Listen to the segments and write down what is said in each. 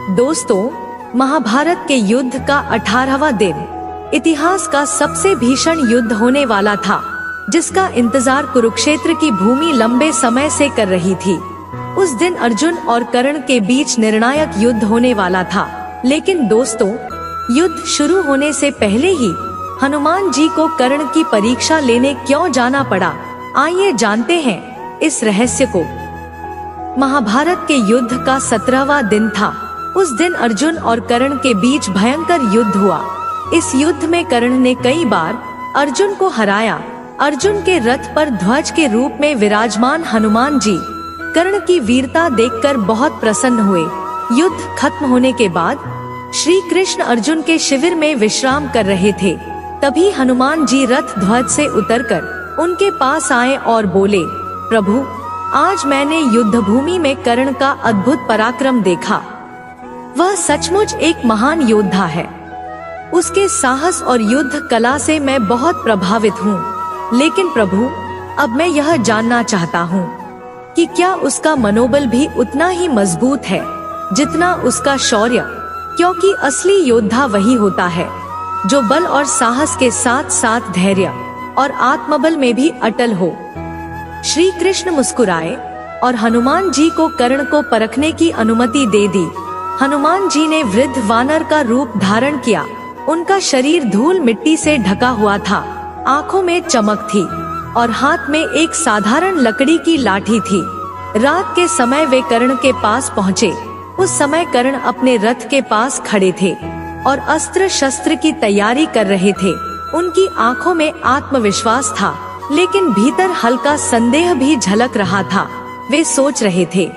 दोस्तों, महाभारत के युद्ध का 18वां दिन इतिहास का सबसे भीषण युद्ध होने वाला था, जिसका इंतजार कुरुक्षेत्र की भूमि लंबे समय से कर रही थी। उस दिन अर्जुन और कर्ण के बीच निर्णायक युद्ध होने वाला था। लेकिन दोस्तों, युद्ध शुरू होने से पहले ही हनुमान जी को कर्ण की परीक्षा लेने क्यों जाना पड़ा? आइए जानते हैं इस रहस्य को। महाभारत के युद्ध का 17वां दिन था। उस दिन अर्जुन और कर्ण के बीच भयंकर युद्ध हुआ। इस युद्ध में कर्ण ने कई बार अर्जुन को हराया। अर्जुन के रथ पर ध्वज के रूप में विराजमान हनुमान जी कर्ण की वीरता देखकर बहुत प्रसन्न हुए। युद्ध खत्म होने के बाद श्री कृष्ण अर्जुन के शिविर में विश्राम कर रहे थे। तभी हनुमान जी रथ ध्वज से उतरकर उनके पास आए और बोले, प्रभु, आज मैंने युद्ध भूमि में कर्ण का अद्भुत पराक्रम देखा। वह सचमुच एक महान योद्धा है। उसके साहस और युद्ध कला से मैं बहुत प्रभावित हूँ। लेकिन प्रभु, अब मैं यह जानना चाहता हूँ कि क्या उसका मनोबल भी उतना ही मजबूत है जितना उसका शौर्य? क्योंकि असली योद्धा वही होता है जो बल और साहस के साथ साथ धैर्य और आत्मबल में भी अटल हो। श्री कृष्ण मुस्कुराए और हनुमान जी को कर्ण को परखने की अनुमति दे दी। हनुमान जी ने वृद्ध वानर का रूप धारण किया। उनका शरीर धूल मिट्टी से ढका हुआ था, आंखों में चमक थी और हाथ में एक साधारण लकड़ी की लाठी थी। रात के समय वे कर्ण के पास पहुँचे। उस समय कर्ण अपने रथ के पास खड़े थे और अस्त्र शस्त्र की तैयारी कर रहे थे। उनकी आंखों में आत्मविश्वास था, लेकिन भीतर हल्का संदेह भी झलक रहा था। वे सोच रहे थे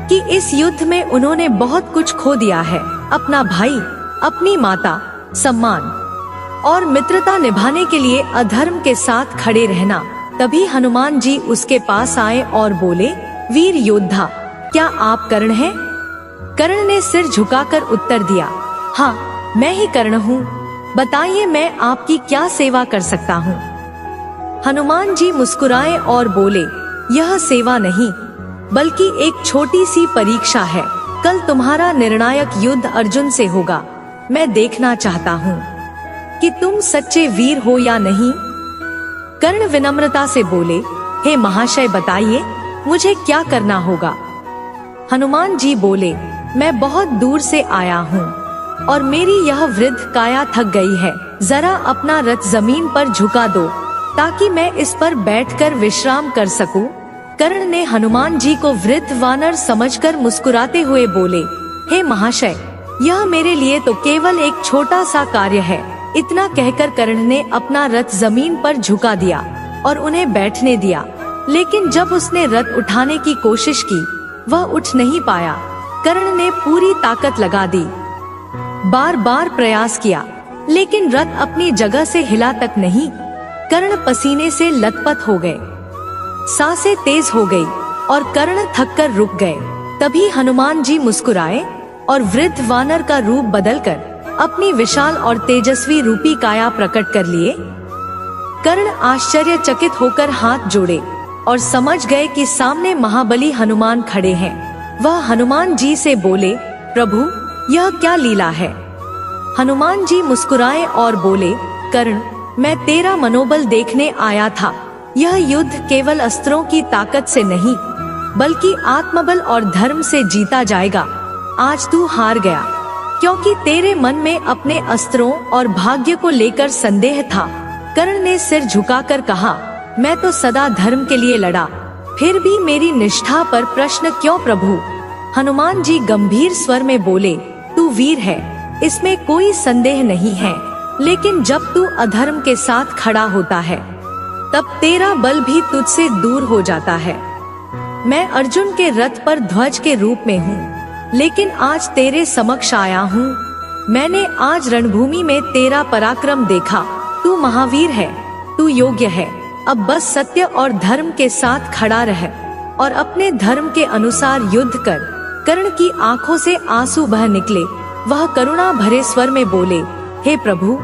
कि इस युद्ध में उन्होंने बहुत कुछ खो दिया है, अपना भाई, अपनी माता, सम्मान और मित्रता निभाने के लिए अधर्म के साथ खड़े रहना। तभी हनुमान जी उसके पास आए और बोले, वीर योद्धा, क्या आप कर्ण हैं? कर्ण ने सिर झुकाकर उत्तर दिया, हाँ, मैं ही कर्ण हूँ। बताइए, मैं आपकी क्या सेवा कर सकता हूँ? हनुमान जी मुस्कुराए और बोले, यह सेवा नहीं, बल्कि एक छोटी सी परीक्षा है। कल तुम्हारा निर्णायक युद्ध अर्जुन से होगा। मैं देखना चाहता हूँ कि तुम सच्चे वीर हो या नहीं। कर्ण विनम्रता से बोले, हे महाशय, बताइए मुझे क्या करना होगा? हनुमान जी बोले, मैं बहुत दूर से आया हूँ और मेरी यह वृद्ध काया थक गई है। जरा अपना रथ जमीन पर झुका दो ताकि मैं इस पर बैठकर विश्राम कर सकूं। कर्ण ने हनुमान जी को वृद्ध वानर समझकर मुस्कुराते हुए बोले, हे महाशय, यह मेरे लिए तो केवल एक छोटा सा कार्य है। इतना कहकर कर्ण ने अपना रथ जमीन पर झुका दिया और उन्हें बैठने दिया। लेकिन जब उसने रथ उठाने की कोशिश की, वह उठ नहीं पाया। कर्ण ने पूरी ताकत लगा दी, बार बार प्रयास किया, लेकिन रथ अपनी जगह से हिला तक नहीं। कर्ण पसीने से लथपथ हो गए, सांसें तेज हो गई और कर्ण थककर रुक गए। तभी हनुमान जी मुस्कुराए और वृद्ध वानर का रूप बदलकर अपनी विशाल और तेजस्वी रूपी काया प्रकट कर लिए। कर्ण आश्चर्यचकित होकर हाथ जोड़े और समझ गए कि सामने महाबली हनुमान खड़े हैं। वह हनुमान जी से बोले, प्रभु, यह क्या लीला है? हनुमान जी मुस्कुराए और बोले, कर्ण, मैं तेरा मनोबल देखने आया था। यह युद्ध केवल अस्त्रों की ताकत से नहीं, बल्कि आत्मबल और धर्म से जीता जाएगा। आज तू हार गया क्योंकि तेरे मन में अपने अस्त्रों और भाग्य को लेकर संदेह था। कर्ण ने सिर झुकाकर कहा, मैं तो सदा धर्म के लिए लड़ा, फिर भी मेरी निष्ठा पर प्रश्न क्यों प्रभु? हनुमान जी गंभीर स्वर में बोले, तू वीर है, इसमें कोई संदेह नहीं है, लेकिन जब तू अधर्म के साथ खड़ा होता है, तब तेरा बल भी तुझसे दूर हो जाता है। मैं अर्जुन के रथ पर ध्वज के रूप में हूँ, लेकिन आज तेरे समक्ष आया हूँ। मैंने आज रणभूमि में तेरा पराक्रम देखा। तू महावीर है, तू योग्य है। अब बस सत्य और धर्म के साथ खड़ा रह और अपने धर्म के अनुसार युद्ध कर। कर्ण की आंखों से आंसू बह निकले। वह करुणा भरे स्वर में बोले, हे प्रभु,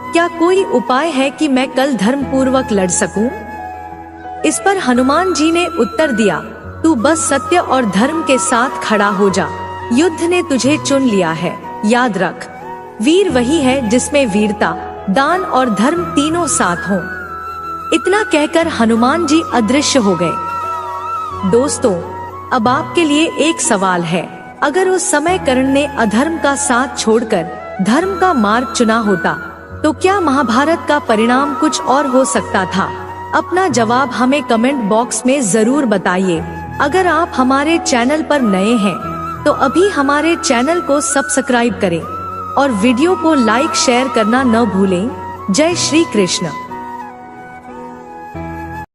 क्या कोई उपाय है कि मैं कल धर्म पूर्वक लड़ सकूं? इस पर हनुमान जी ने उत्तर दिया, तू बस सत्य और धर्म के साथ खड़ा हो जा। युद्ध ने तुझे चुन लिया है, याद रख। वीर वही है जिसमें वीरता, दान और धर्म तीनों साथ हों। इतना कहकर हनुमान जी अदृश्य हो गए। दोस्तों, अब आपके लिए एक सवाल है, अगर उस समय कर्ण ने अधर्म का साथ छोड़कर धर्म का मार्ग चुना होता तो क्या महाभारत का परिणाम कुछ और हो सकता था? अपना जवाब हमें कमेंट बॉक्स में जरूर बताइए। अगर आप हमारे चैनल पर नए हैं तो अभी हमारे चैनल को सब्सक्राइब करें और वीडियो को लाइक शेयर करना न भूलें। जय श्री कृष्ण।